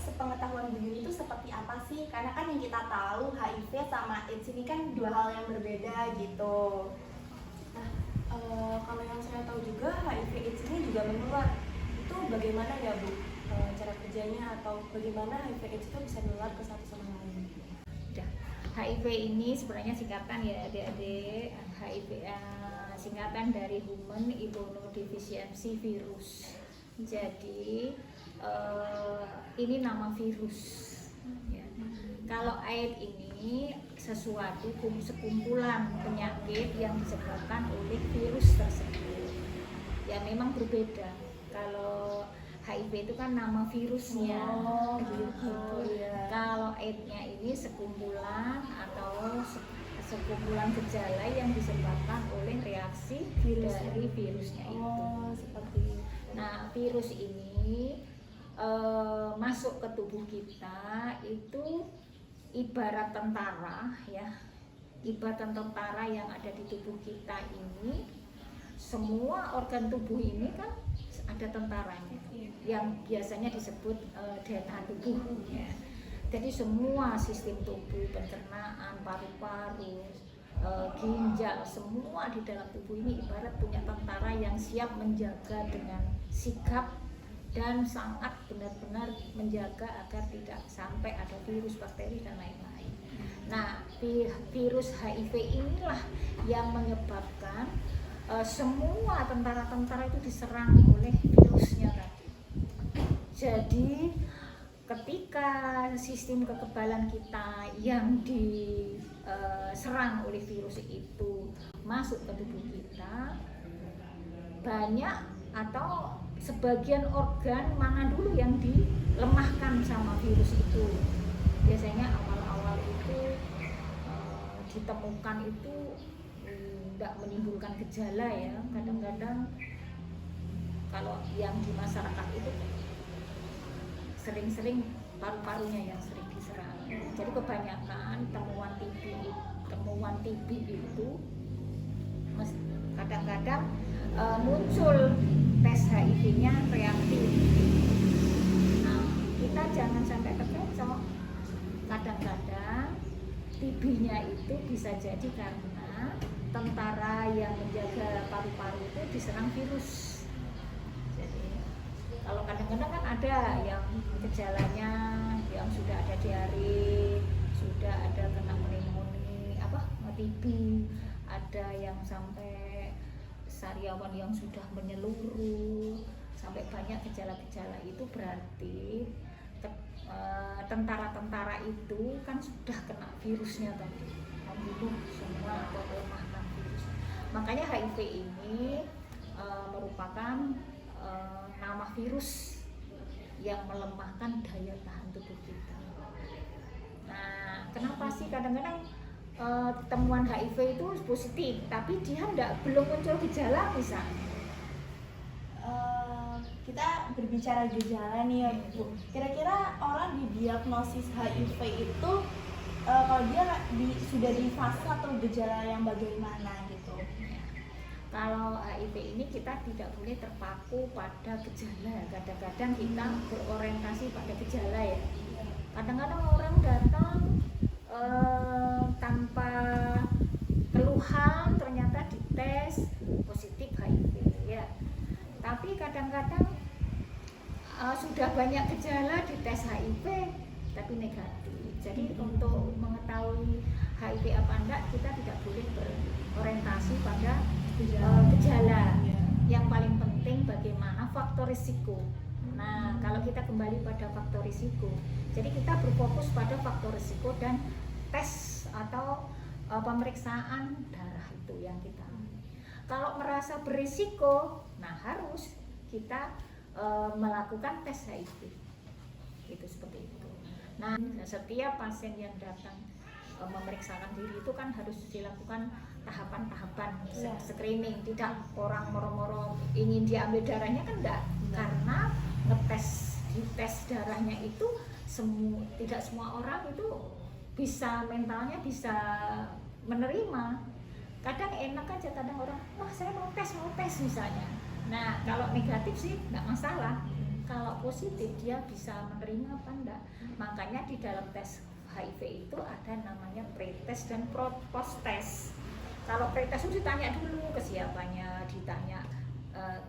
sepengetahuan Bu Yuni itu seperti apa sih? Karena kan yang kita tahu HIV sama AIDS ini kan dua hal yang berbeda gitu. Nah, kalau yang saya tahu juga HIV AIDS ini juga menular. Itu bagaimana ya Bu cara kerjanya atau bagaimana HIV AIDS itu bisa menular ke satu sama lain? HIV ini sebenarnya singkatan ya adik-adik. HIV singkatan dari Human Immunodeficiency Virus. Jadi ini nama virus ya. Kalau AIDS ini sesuatu sekumpulan penyakit yang disebabkan oleh virus tersebut. Ya memang berbeda. Kalau HIV itu kan nama virusnya. Gitu ya. Kalau AIDS-nya ini sekumpulan atau sekumpulan gejala yang disebabkan oleh reaksi dari virusnya itu. Seperti itu. Nah, virus ini masuk ke tubuh kita itu ibarat tentara ya. Ibarat tentara yang ada di tubuh kita ini, semua organ tubuh ini kan ada tentaranya yang biasanya disebut DNA tubuh ya. Jadi semua sistem tubuh, pencernaan, paru-paru, ginjal, semua di dalam tubuh ini ibarat punya tentara yang siap menjaga dengan sigap dan sangat benar-benar menjaga agar tidak sampai ada virus, bakteri dan lain-lain. Nah, virus HIV inilah yang menyebabkan semua tentara-tentara itu diserang oleh virusnya tadi. Jadi ketika sistem kekebalan kita yang diserang oleh virus itu masuk ke tubuh kita, banyak atau sebagian organ mana dulu yang dilemahkan sama virus itu. Biasanya awal-awal itu ditemukan itu tidak menimbulkan gejala ya. Kadang-kadang kalau yang di masyarakat itu sering-sering paru-parunya yang sering diserang. Jadi kebanyakan temuan TB itu kadang-kadang muncul tes HIV-nya reaktif. Nah, kita jangan sampai terkecoh. Kadang-kadang TB-nya itu bisa jadi karena tentara yang menjaga paru-paru itu diserang virus. Jadi kalau kadang-kadang kan ada yang gejalanya yang sudah ada diare, sudah ada kena pneumonia, TB, ada yang sampai sariawan yang sudah menyeluruh, sampai banyak gejala-gejala. Itu berarti tentara-tentara itu kan sudah kena virusnya tadi, membunuh semua atau melemahkan virus. Makanya HIV ini merupakan nama virus yang melemahkan daya tahan tubuh kita. Nah, kenapa sih kadang-kadang temuan HIV itu positif, tapi dia belum muncul gejala misalnya? Kita berbicara gejala nih ya Bu. Kira-kira orang didiagnosis HIV itu kalau dia sudah di fase atau gejala yang bagaimana gitu? Kalau HIV ini kita tidak boleh terpaku pada gejala. Kadang-kadang kita berorientasi pada gejala ya. Kadang-kadang orang datang tanpa keluhan, ternyata dites positif HIV ya. Tapi kadang-kadang sudah banyak gejala dites HIV tapi negatif. Jadi untuk mengetahui HIV apa enggak, kita tidak boleh berorientasi pada gejala. Yang paling penting bagaimana faktor risiko. Nah, kalau kita kembali pada faktor risiko, jadi kita berfokus pada faktor risiko dan tes atau pemeriksaan darah itu yang kita. Kalau merasa berisiko, nah harus kita melakukan tes HIV. Itu seperti itu. Nah, setiap pasien yang datang memeriksakan diri itu kan harus dilakukan tahapan-tahapan screening. Tidak orang moro-moro ingin diambil darahnya kan enggak. Karena di tes darahnya itu tidak semua orang itu bisa mentalnya bisa menerima. Kadang enak aja, kadang orang wah saya mau tes misalnya. Nah kalau negatif sih nggak masalah, Kalau positif dia bisa menerima apa enggak. Makanya di dalam tes HIV itu ada namanya pre-test dan post-test. Kalau pre-test itu ditanya dulu kesiapannya, ditanya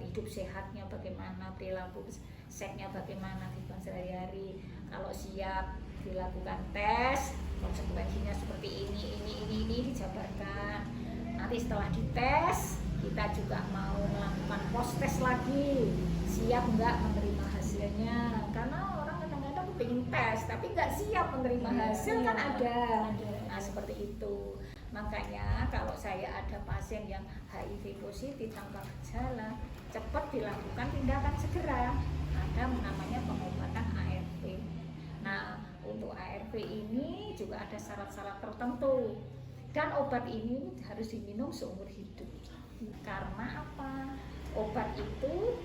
hidup sehatnya bagaimana, perilaku seksnya bagaimana di sehari-hari. Kalau siap dilakukan tes, konsekuensinya seperti ini dijabarkan. Nanti setelah dites, kita juga mau melakukan post-test lagi. Siap nggak menerima hasilnya? Karena orang kadang-kadang pengen tes, tapi nggak siap menerima hasil kan ada. Nah seperti itu. Makanya kalau saya ada pasien yang HIV positif tanpa gejala, cepat dilakukan tindakan segera. Ada namanya pengobatan ARV. Nah untuk ARV ini juga ada syarat-syarat tertentu. Dan obat ini harus diminum seumur hidup. Karena apa? Obat itu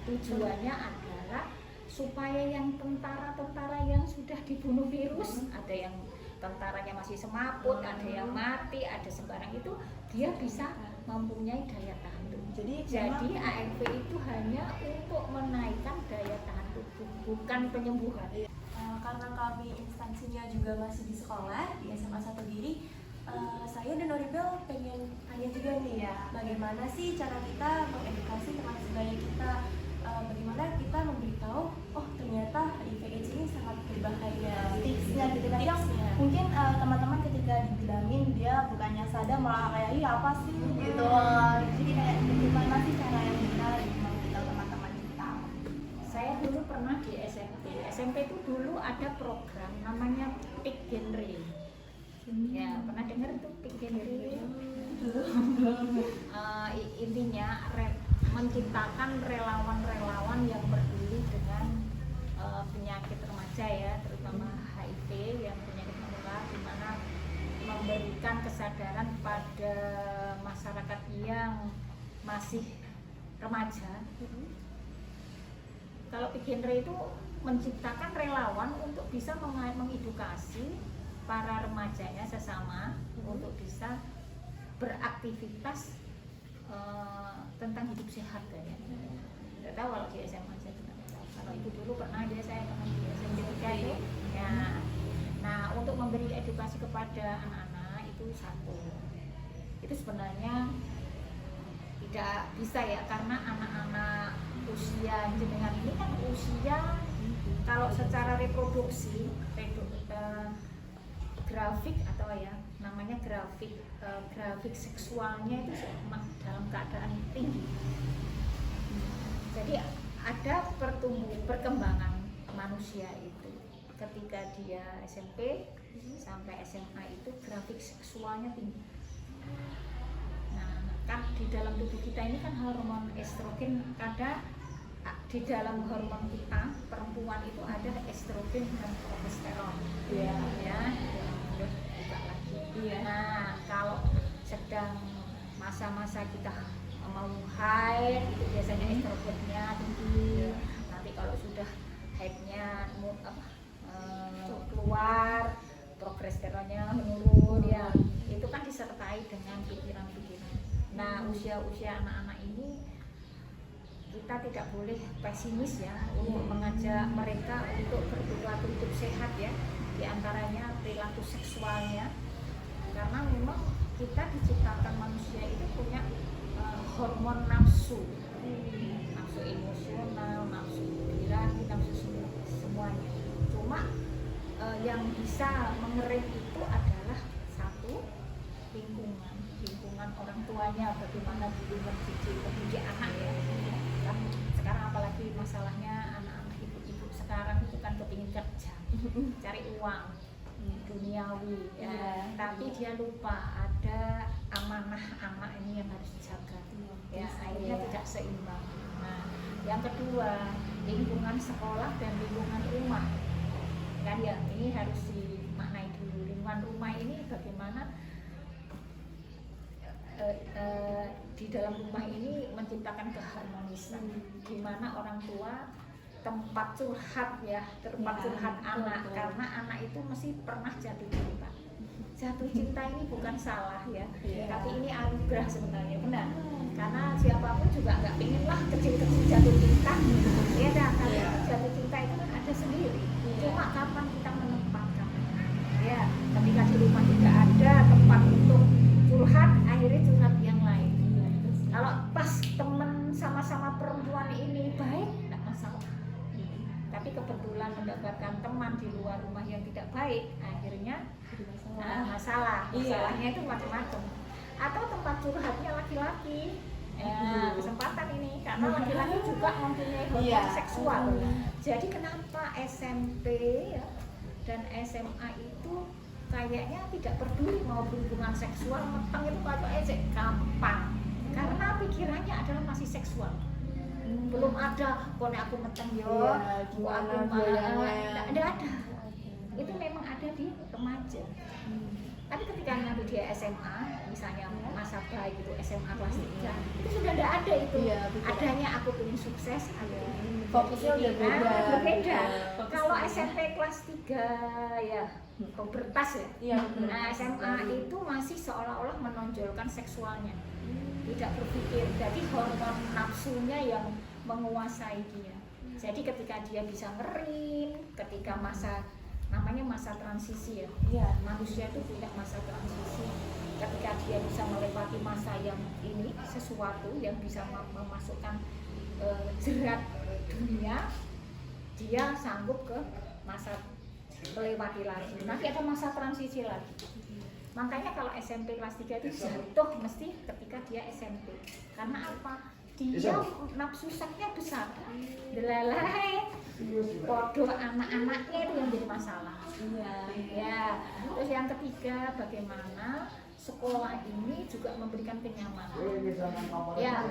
tujuannya adalah supaya yang tentara-tentara yang sudah dibunuh virus, ada yang tentaranya masih semaput, ada yang mati, ada sembarang itu, dia bisa mempunyai daya tahan tubuh. Jadi ARV itu hanya untuk menaikkan daya tahan tubuh, bukan penyembuhan. Karena kami instansinya juga masih di sekolah di SMA 1 Giri, saya dan Noribel pengen tanya juga nih, bagaimana sih cara kita mengedukasi teman sebaya kita, bagaimana kita memberitahu, oh ternyata HIV/AIDS ini sangat berbahaya. Tipsnya gitu kan, mungkin teman-teman ketika dibilangin dia bukannya sadar malah kayak iya apa sih gitu. Jadi kayak gimana sih cara yang benar memberitahu teman-teman kita. Saya dulu pernah di SMP itu dulu ada program namanya Peak Genre. Ya, pernah dengar itu Peak Genre? Intinya menciptakan relawan-relawan yang peduli dengan penyakit remaja ya, terutama HIV yang penyakit menular, di mana memberikan kesadaran pada masyarakat yang masih remaja. Kalau Peak Genre itu menciptakan relawan untuk bisa mengedukasi para remajanya sesama untuk bisa beraktivitas tentang hidup sehat kayaknya. Tidak tahu kalau di SMA saya tidak tahu. Kalau itu dulu pernah dia saya pernah di SMP 3 itu. Ya. Nah untuk memberi edukasi kepada anak-anak itu satu. Itu sebenarnya tidak bisa ya, karena anak-anak usia jenengan ini kan usia kalau secara reproduksi grafik atau ya namanya grafik seksualnya itu dalam keadaan tinggi. Jadi ada perkembangan manusia itu ketika dia SMP sampai SMA itu grafik seksualnya tinggi. Nah kan di dalam tubuh kita ini kan hormon estrogen, kadang di dalam hormon kita perempuan itu ada estrogen dan progesteron. Ya. Nah kalau sedang masa-masa kita mau haid itu biasanya estrogennya tinggi. Nanti kalau sudah haidnya keluar, progesteronnya menurun ya. Itu kan disertai dengan pikiran-pikiran. Nah usia-usia anak-anak ini kita tidak boleh pesimis ya untuk mengajak mereka untuk berperilaku hidup sehat ya, di antaranya perilaku seksualnya, karena memang kita diciptakan manusia itu punya hormon nafsu emosional, nafsu birahi, nafsu semuanya. Cuma yang bisa mengerem itu adalah satu, lingkungan orang tuanya, bagaimana dulu mendidik anak ya. Sekarang apalagi masalahnya anak-anak ibu-ibu sekarang itu kan kepingin kerja, cari uang duniawi ya, tapi dia lupa ada amanah anak ini yang harus dijaga ya, akhirnya tidak seimbang. Nah yang kedua, lingkungan sekolah dan lingkungan rumah kan ya, ini harus dimaknai dulu. Lingkungan rumah ini bagaimana di dalam rumah ini menciptakan keharmonisan, di mana orang tua tempat curhat ya, tempat curhat anak, karena anak itu mesti pernah jatuh cinta jatuh cinta ini bukan salah ya, Iya. tapi ini anugerah sebenarnya, benar. Karena siapapun juga nggak pengen lah kecil-kecil jatuh cinta, ya dah. Tapi Iya. jatuh cinta itu kan ada sendiri. Iya. Cuma kapan kita menempatkan? Ya, ketika di rumah tidak ada tempat untuk curhat, akhirnya curhat yang lain. Kalau pas temen sama-sama perempuan ini baik, tidak masalah. Tapi kebetulan mendapatkan teman di luar rumah yang tidak baik, akhirnya masalah. Iya. Masalahnya itu macam-macam. Atau tempat curhatnya laki-laki. Ya, kesempatan ini karena laki-laki juga mempunyai hormon Iya. seksual. Jadi kenapa SMP ya, dan SMA itu kayaknya tidak peduli mau berhubungan seksual, meteng itu kalau ejek gampang. Karena pikirannya adalah masih seksual. Belum ada kone aku meteng yo, Iya, gimana goyangnya. tidak ada. Itu memang ada di remaja. Tapi ketika nanti dia SMA, misalnya masa baik itu SMA kelas 3, itu sudah tidak ada itu. Iya, betul. Adanya aku ingin sukses, aku ingin Fokusnya udah beda. berbeda. Fokusnya. Kalau SMP kelas 3 ya pubertas ya. Iya, betul. Nah, SMA itu masih seolah-olah menonjolkan seksualnya. Tidak berpikir, jadi hormon nafsunya yang menguasai dia. Jadi ketika dia bisa ngerin, ketika namanya masa transisi ya. Iya. Manusia itu punya masa transisi. Ketika dia bisa melewati masa yang ini, sesuatu yang bisa memasukkan jerat dunia, dia sanggup ke masa melewati lagi. Nanti ada masa transisi lagi. Makanya kalau SMP kelas 3 itu jatuh mesti ketika dia SMP. Karena apa? Dia nafsu seksnya besar. Delelai podo anak-anaknya itu yang jadi masalah. Iya. Ya. Terus yang ketiga, bagaimana sekolah ini juga memberikan kenyamanan. Ya,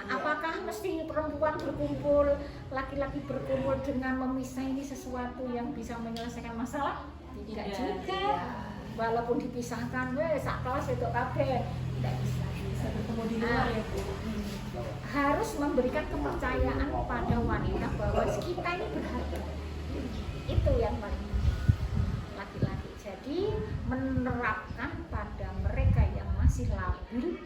apakah mesti perempuan berkumpul, laki-laki berkumpul dengan memisah ini sesuatu yang bisa menyelesaikan masalah? Tidak juga. Walaupun dipisahkan, sak kelas itu kabeh tidak bisa. Bisa bertemu di luar ya, Bu. Harus memberikan kepercayaan pada wanita bahwa kita ini berharga. Itu yang paling laki-laki. Jadi menerapkan pada mereka yang masih labil,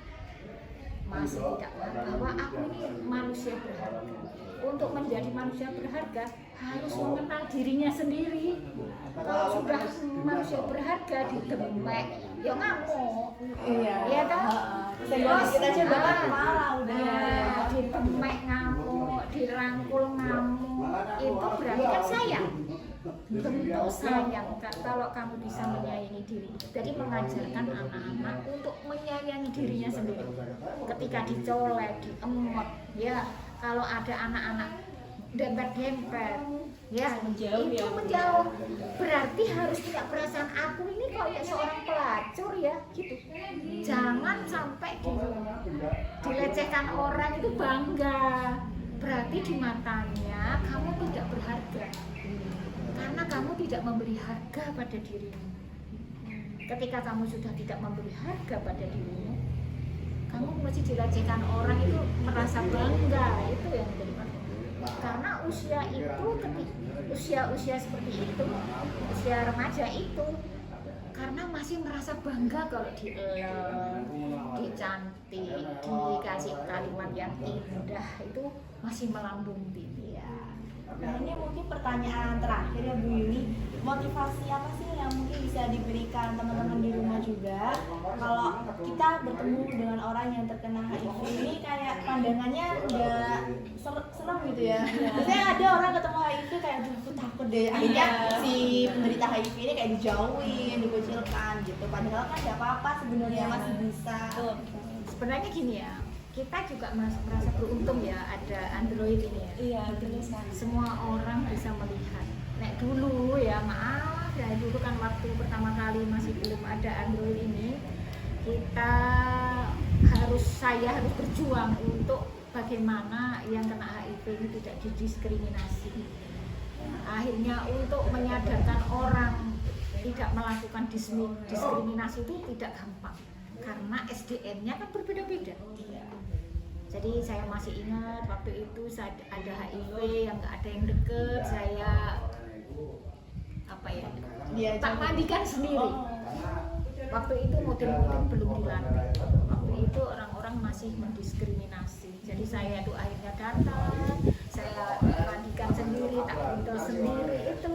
masih tidak paham bahwa aku ini manusia berharga. Untuk menjadi manusia berharga harus mengenal dirinya sendiri. Kalau sudah manusia berharga didemek, ya ngamuk. Iya. Iya kan? Senggol kita aja bakal marah udah. Didemek ngamuk, dirangkul ngamuk, itu berarti kan sayang. Bentuk sayang kalau kamu bisa menyayangi diri. Jadi mengajarkan anak-anak untuk menyayangi dirinya sendiri. Ketika dicolek, diemek, ya kalau ada anak-anak dempet-dempet, ya Menjauh, itu ya. menjauh. Berarti harus punya perasaan aku ini kayak seorang pelacur ya, gitu. Jangan sampai dilecehkan orang itu bangga. Berarti di matanya kamu tidak berharga. Karena kamu tidak memberi harga pada dirimu. Ketika kamu sudah tidak memberi harga pada dirimu, kamu masih dilecehkan orang itu merasa bangga. Itu yang menjadi masalah. Karena usia itu, usia seperti itu, usia remaja itu, karena masih merasa bangga kalau dielem, dicantik, dikasih kalimat yang indah, itu masih melambung tinggi ya. Nah, ini mungkin pertanyaan terakhir ya Bu Yuni, motivasi apa sih yang mungkin bisa diberikan teman-teman di rumah juga kalau kita bertemu dengan orang yang terkena HIV ini kayak pandangannya udah serem gitu ya. Biasanya ada orang ketemu HIV kayak aduh aku takut deh, akhirnya si penderita HIV ini kayak dijauhin, dikucilkan gitu. Padahal kan gak apa-apa sebenarnya, masih bisa. Sebenarnya gini ya, kita juga merasa beruntung ya ada Android ini ya. Iya, betul sekali. Semua orang bisa melihat. Nek dulu ya, maaf ya, dulu kan waktu pertama kali masih belum ada Android ini, saya harus berjuang untuk bagaimana yang kena HIV ini tidak didiskriminasi. Akhirnya untuk menyadarkan orang tidak melakukan diskriminasi itu tidak gampang karena SDM-nya kan berbeda-beda. Jadi saya masih ingat waktu itu ada HIV yang nggak ada yang deket, saya tak mandikan sendiri. Waktu itu model-model belum dilatih. Waktu itu orang-orang masih mendiskriminasi. Jadi saya itu akhirnya datang, saya mandikan sendiri, tak buntel sendiri itu.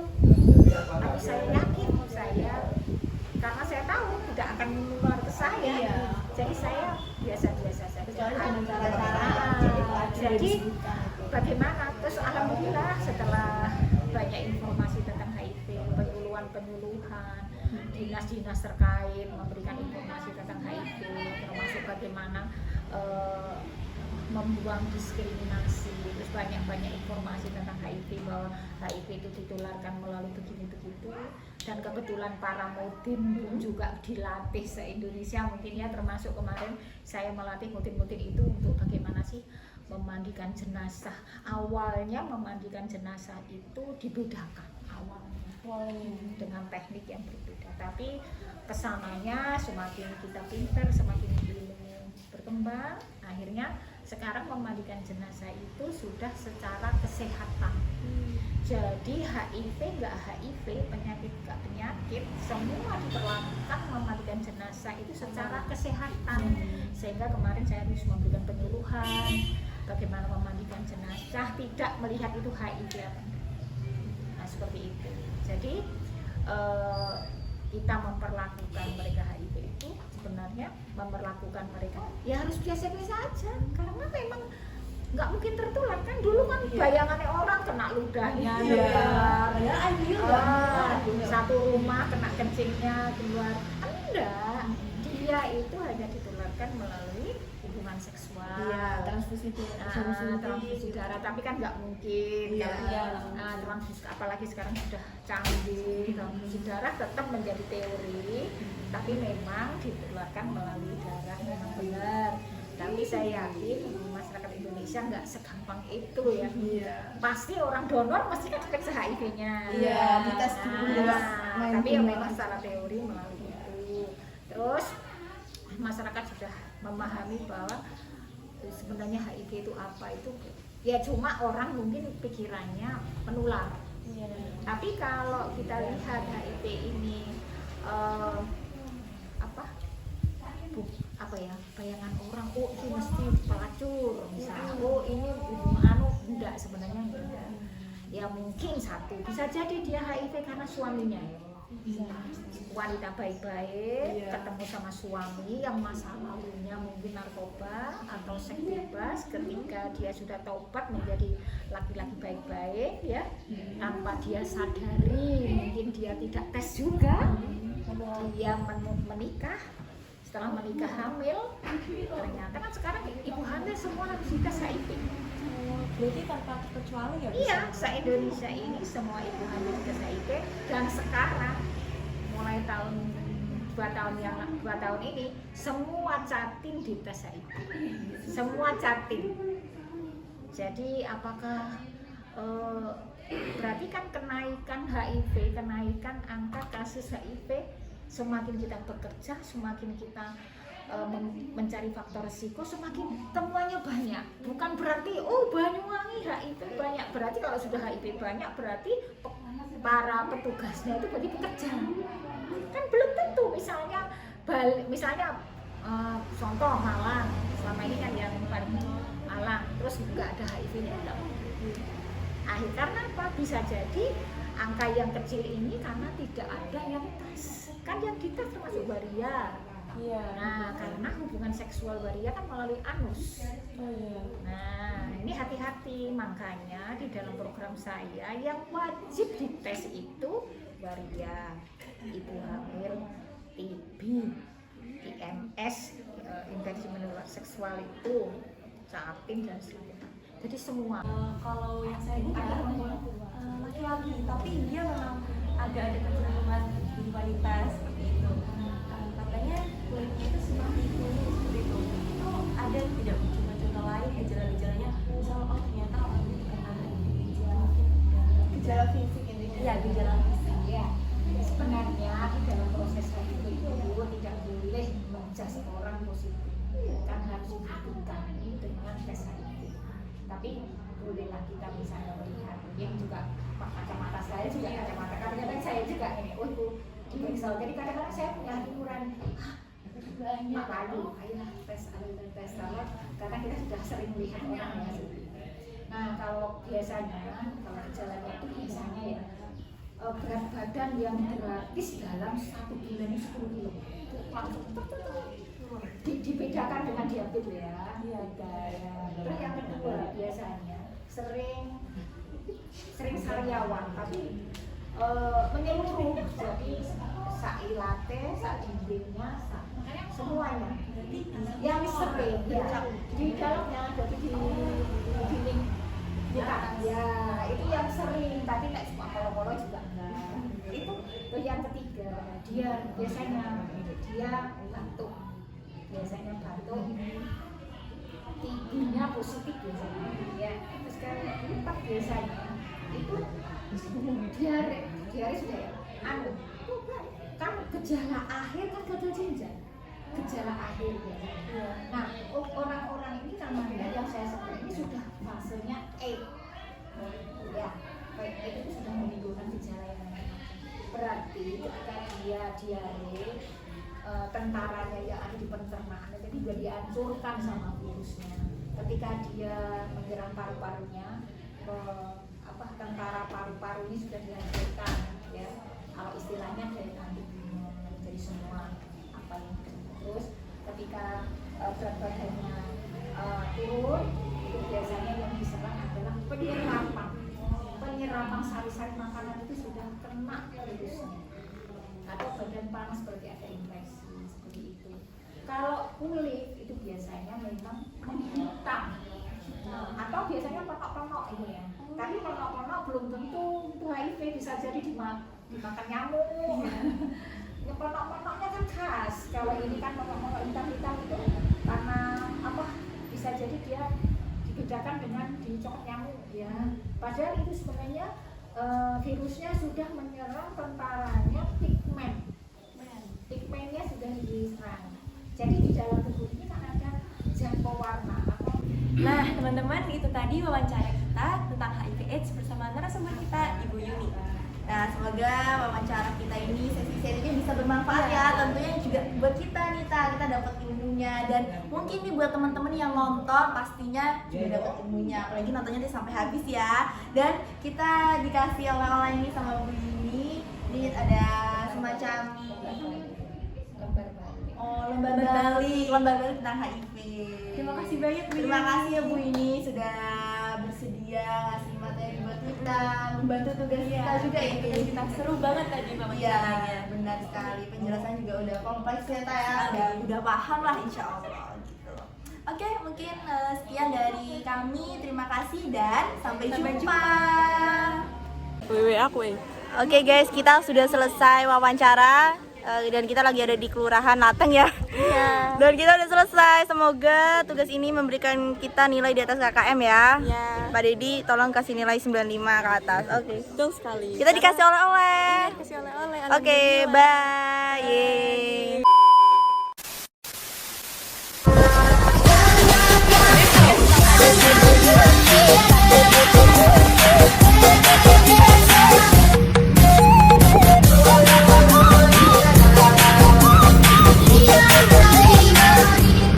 Tapi saya yakin karena saya tahu tidak akan menular ke saya. Iya. Jadi saya biasa-biasa saja. Kecuali dengan cara-cara Jadi bagaimana? Terus alhamdulillah setelah banyak informasi tentang HIV, penyuluhan, dinas-dinas terkait memberikan informasi tentang HIV, termasuk bagaimana membuang diskriminasi, terus banyak informasi tentang HIV, bahwa HIV itu ditularkan melalui begini-begitu, dan kebetulan para mutin pun juga dilatih se-Indonesia mungkin ya, termasuk kemarin saya melatih mutin-mutin itu untuk bagaimana sih memandikan jenazah. Awalnya memandikan jenazah itu dibedakan awalnya dengan teknik yang berbeda, tapi kesananya semakin kita pintar, semakin ilmu berkembang, akhirnya sekarang memandikan jenazah itu sudah secara kesehatan. Jadi HIV nggak HIV, penyakit nggak penyakit, semua diperlakukan memandikan jenazah itu secara kesehatan. Sehingga kemarin saya harus memberikan penyuluhan bagaimana memandikan jenazah, tidak melihat itu HIV apa enggak. Nah seperti itu. Jadi kita memperlakukan mereka HIV itu sebenarnya memperlakukan mereka ya harus biasa-biasa aja, karena memang nggak mungkin tertular kan. Dulu kan bayangannya orang kena ludahnya keluar, satu rumah kena kencingnya keluar, enggak, dia itu hanya ditularkan melalui hubungan seksual, transfusi darah, tapi kan nggak mungkin transfusi, apalagi sekarang sudah canggih, transfusi darah tetap menjadi teori, tapi memang ditularkan melalui darah, memang benar. Tapi saya yakin masyarakat Indonesia nggak segampang itu ya. Pasti orang donor pasti kan periksa HIV-nya. Dites dulu. Tapi yang memang secara teori melalui itu. Terus masyarakat sudah memahami bahwa sebenarnya HIV itu apa, itu ya cuma orang mungkin pikirannya menular. Tapi kalau kita lihat HIV ini bayangan orang, oh itu mesti pelacur misalnya, oh ini enggak, sebenarnya enggak. Ya mungkin satu bisa jadi dia HIV karena suaminya ya. Wanita baik-baik ketemu sama suami yang masa lalunya mungkin narkoba atau seks bebas, ketika dia sudah taubat menjadi laki-laki baik-baik ya, tanpa dia sadari, mungkin dia tidak tes juga, dia menikah. Setelah menikah hamil, ternyata kan sekarang ibu hamil semua harus dites HIV. Berarti tanpa terkecuali ya? Iya, se-Indonesia ini semua ibu hamil dites HIV, dan sekarang mulai dua tahun ini semua catin dites HIV. Semua catin. Jadi apakah berarti kan kenaikan HIV, kenaikan angka kasus HIV, semakin kita bekerja, semakin kita mencari faktor risiko, semakin temuannya banyak. Bukan berarti oh Banyuwangi HIV banyak, berarti kalau sudah HIV banyak berarti para petugasnya itu berarti bekerja. Kan belum tentu. Misalnya contoh Malang, selama ini kan yang paling Malang, terus nggak ada HIV-nya, karena apa? Bisa jadi angka yang kecil ini karena tidak ada yang tes. Kan yang dites termasuk waria. Nah, karena hubungan seksual waria kan melalui anus. Nah, ini hati-hati, makanya di dalam program saya yang wajib dites itu waria, ibu hamil, TB, IMS, infeksi menular seksual itu, catin dan sebagainya. Jadi semua. Kalau yang saya dengar laki-laki, tapi dia memang agak ada kecenderungan wanita seperti itu. Katanya kulitnya itu semakin kuning seperti itu. Itu ada tidak contoh lain gejala-gejalanya? Misal oh ternyata orang ini kena gejala fisik ini. Iya, gejala fisik. Ya, sebenarnya di dalam proses itu tidak boleh menjas orang positif, kan harus dibuktikan dengan tes HIV. Tapi bolehlah kita misalnya melihat, yang juga kacamata saya juga kacamata, kadang-kadang saya juga ini, oh itu diperiksa. Jadi kadang-kadang saya punya hati nurani, banyak lalu, ayolah tes karena kita sudah sering melihat orang ya. Nah kalau biasanya kalau gejalanya itu biasanya ya berat badan yang gratis dalam 1 bulan 10 kilo langsung dibedakan dengan diabetes ya. Terus yang kedua biasanya sering sariawan tapi menyeluruh, jadi sai latte, sai dindingnya, semuanya yang sering ya di dalamnya jadi di dinding bukan ya itu yang sering, tapi nggak semua kalau juga enggak. Itu terus yang ketiga dia biasanya batuk, TB-nya positif biasanya ya. Terus keempat biasanya itu diare sudah ya kan gejala akhir kan gagal ginjal, gejala akhir ya. Nah orang-orang ini namanya yang saya sebut ini sudah fasenya A ya, kayak A itu sudah menimbulkan gejala yang berarti ketika dia diare tentaranya yang ada di pencernaan jadi juga dihancurkan sama virusnya. Ketika dia menyerang paru-parunya, tentara paru-parunya sudah dihancurkan ya. Kalau istilahnya dari antibiom, jadi semua apa yang terus ketika berat badannya turun, itu biasanya yang diserang adalah penyerapan sari-sari makanan itu sudah kena virusnya, atau badan panas seperti ada infeksi seperti itu. Kalau kulit itu biasanya memang menghitam, atau biasanya ponok-ponok ini ya. Tapi ponok-ponok belum tentu itu HIV, bisa jadi dimakan nyamuk. Ya, ponok-ponoknya kan khas. Kalau ini kan ponok-ponok hitam-hitam itu karena apa? Bisa jadi dia dibedakan dengan dicokot nyamuk ya. Padahal itu sebenarnya virusnya sudah menyerang tentaranya pigmennya sudah diserang. Jadi di dalam tubuh ini kan ada zat pewarna atau. Nah teman-teman, itu tadi wawancara kita tentang HIV/AIDS bersama narasumber kita Ibu Yuni. Nah, semoga wawancara kita ini sesi-sesinya bisa bermanfaat ya. Tentunya juga buat kita nih, kita dapat ilmunya, dan mungkin nih buat teman-teman yang nonton pastinya juga dapat ilmunya. Apalagi nontonnya tuh sampai habis ya. Dan kita dikasih oleh-oleh ini sama Bu Yuni. Ini ada semacam lembar balik tentang HIV. Terima kasih banyak Bu. Terima kasih ya Bu Yuni sudah bersedia ngasih materi buat kita, membantu tugas kita juga ini. Kita seru banget tadi wawancaranya. Iya, benar sekali. Penjelasan juga udah kompleks ya, udah paham lah insya Allah gitu. Oke, mungkin sekian dari kami. Terima kasih dan sampai jumpa. Oke guys, kita sudah selesai wawancara. Dan kita lagi ada di Kelurahan Nateng ya. Iya. Dan kita udah selesai. Semoga tugas ini memberikan kita nilai di atas KKM ya. Iya. Pak Dedi tolong kasih nilai 95 ke atas. Oke. Betul sekali. Kita dikasih oleh-oleh. Kasih oleh-oleh. Oke, bye. Yeay.